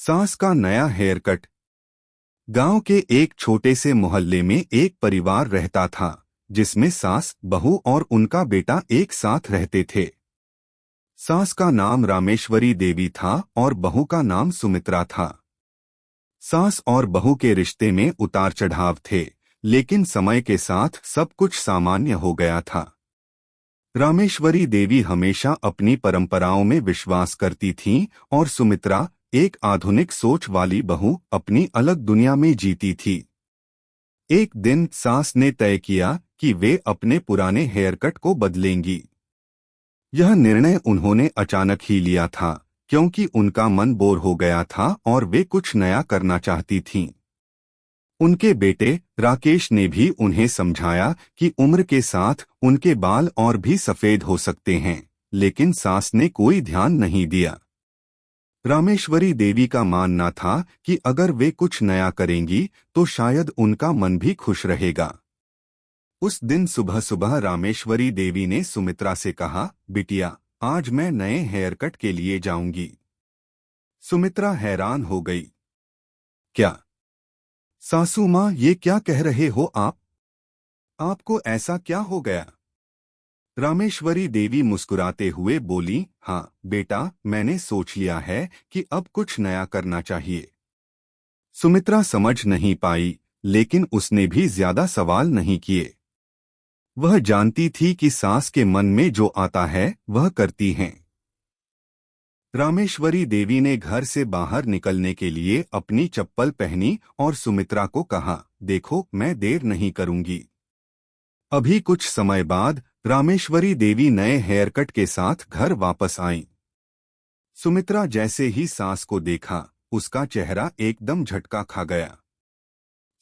सास का नया हेयर कट। गांव के एक छोटे से मोहल्ले में एक परिवार रहता था जिसमें सास, बहू और उनका बेटा एक साथ रहते थे। सास का नाम रामेश्वरी देवी था और बहू का नाम सुमित्रा था। सास और बहू के रिश्ते में उतार चढ़ाव थे, लेकिन समय के साथ सब कुछ सामान्य हो गया था। रामेश्वरी देवी हमेशा अपनी परंपराओं में विश्वास करती थीं और सुमित्रा, एक आधुनिक सोच वाली बहू, अपनी अलग दुनिया में जीती थी। एक दिन सास ने तय किया कि वे अपने पुराने हेयर कट को बदलेंगी। यह निर्णय उन्होंने अचानक ही लिया था, क्योंकि उनका मन बोर हो गया था और वे कुछ नया करना चाहती थीं। उनके बेटे राकेश ने भी उन्हें समझाया कि उम्र के साथ उनके बाल और भी सफेद हो सकते हैं, लेकिन सास ने कोई ध्यान नहीं दिया। रामेश्वरी देवी का मानना था कि अगर वे कुछ नया करेंगी तो शायद उनका मन भी खुश रहेगा। उस दिन सुबह सुबह रामेश्वरी देवी ने सुमित्रा से कहा, बिटिया, आज मैं नए हेयर कट के लिए जाऊंगी। सुमित्रा हैरान हो गई। क्या सासू माँ, ये क्या कह रहे हो आप? आपको ऐसा क्या हो गया? रामेश्वरी देवी मुस्कुराते हुए बोली, हाँ बेटा, मैंने सोच लिया है कि अब कुछ नया करना चाहिए। सुमित्रा समझ नहीं पाई, लेकिन उसने भी ज्यादा सवाल नहीं किए। वह जानती थी कि सास के मन में जो आता है वह करती हैं। रामेश्वरी देवी ने घर से बाहर निकलने के लिए अपनी चप्पल पहनी और सुमित्रा को कहा, देखो, मैं देर नहीं करूंगी। अभी कुछ समय बाद रामेश्वरी देवी नए हेयर कट के साथ घर वापस आईं। सुमित्रा जैसे ही सास को देखा, उसका चेहरा एकदम झटका खा गया।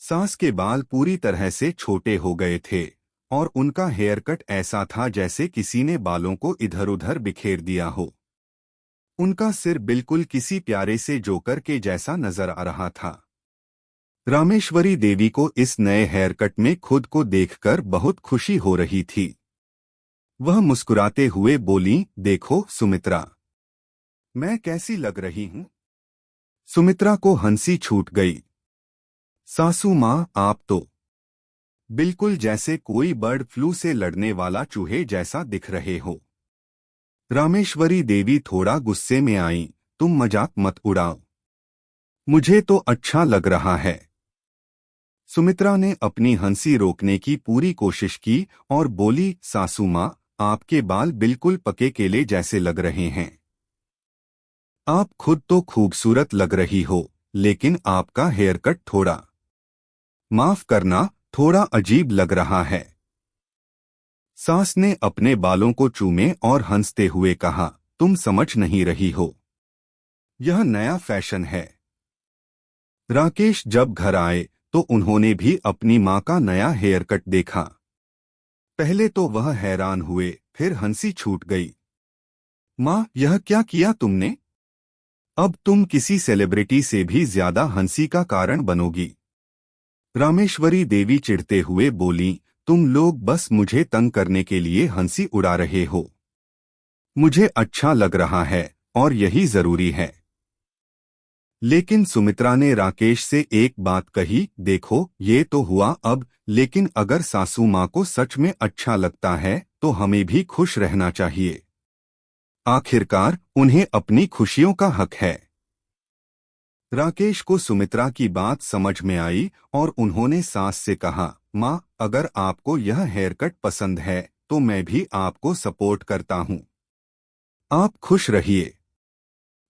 सास के बाल पूरी तरह से छोटे हो गए थे और उनका हेयर कट ऐसा था जैसे किसी ने बालों को इधर-उधर बिखेर दिया हो। उनका सिर बिल्कुल किसी प्यारे से जोकर के जैसा नजर आ रहा था। रामेश्वरी देवी को इस नए हेयर कट में खुद को देखकर बहुत खुशी हो रही थी। वह मुस्कुराते हुए बोली, देखो सुमित्रा, मैं कैसी लग रही हूं? सुमित्रा को हंसी छूट गई। सासू माँ, आप तो बिल्कुल जैसे कोई बर्ड फ्लू से लड़ने वाला चूहे जैसा दिख रहे हो। रामेश्वरी देवी थोड़ा गुस्से में आईं, तुम मजाक मत उड़ाओ। मुझे तो अच्छा लग रहा है। सुमित्रा ने अपनी हंसी रोकने की पूरी कोशिश की और बोली, सासू माँ, आपके बाल बिल्कुल पके केले जैसे लग रहे हैं। आप खुद तो खूबसूरत लग रही हो, लेकिन आपका हेयर कट थोड़ा, माफ करना, थोड़ा अजीब लग रहा है। सास ने अपने बालों को चूमे और हंसते हुए कहा, तुम समझ नहीं रही हो, यह नया फैशन है। राकेश जब घर आए तो उन्होंने भी अपनी माँ का नया हेयर कट देखा। पहले तो वह हैरान हुए, फिर हंसी छूट गई। माँ, यह क्या किया तुमने? अब तुम किसी सेलिब्रिटी से भी ज्यादा हंसी का कारण बनोगी। रामेश्वरी देवी चिढ़ते हुए बोली, तुम लोग बस मुझे तंग करने के लिए हंसी उड़ा रहे हो। मुझे अच्छा लग रहा है और यही जरूरी है। लेकिन सुमित्रा ने राकेश से एक बात कही, देखो, ये तो हुआ अब, लेकिन अगर सासू माँ को सच में अच्छा लगता है तो हमें भी खुश रहना चाहिए। आखिरकार उन्हें अपनी खुशियों का हक है। राकेश को सुमित्रा की बात समझ में आई और उन्होंने सास से कहा, माँ, अगर आपको यह हेयर कट पसंद है तो मैं भी आपको सपोर्ट करता हूँ। आप खुश रहिए।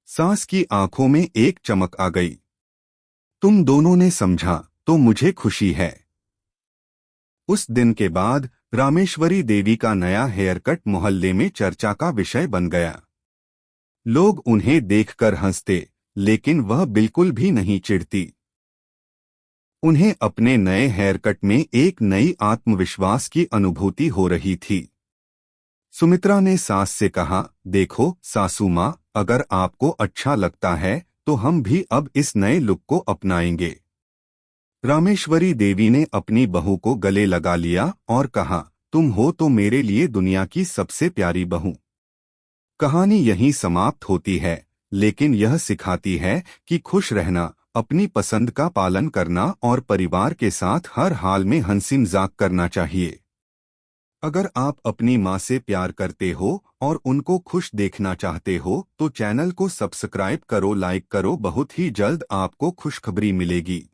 सास की आंखों में एक चमक आ गई। तुम दोनों ने समझा तो मुझे खुशी है। उस दिन के बाद रामेश्वरी देवी का नया हेयर कट मोहल्ले में चर्चा का विषय बन गया। लोग उन्हें देखकर हंसते, लेकिन वह बिल्कुल भी नहीं चिढ़ती। उन्हें अपने नए हेयर कट में एक नई आत्मविश्वास की अनुभूति हो रही थी। सुमित्रा ने सास से कहा, देखो सासू माँ, अगर आपको अच्छा लगता है तो हम भी अब इस नए लुक को अपनाएंगे। रामेश्वरी देवी ने अपनी बहू को गले लगा लिया और कहा, तुम हो तो मेरे लिए दुनिया की सबसे प्यारी बहू। कहानी यहीं समाप्त होती है, लेकिन यह सिखाती है कि खुश रहना, अपनी पसंद का पालन करना और परिवार के साथ हर हाल में हंसी मजाक करना चाहिए। अगर आप अपनी माँ से प्यार करते हो और उनको खुश देखना चाहते हो तो चैनल को सब्सक्राइब करो, लाइक करो। बहुत ही जल्द आपको खुशखबरी मिलेगी।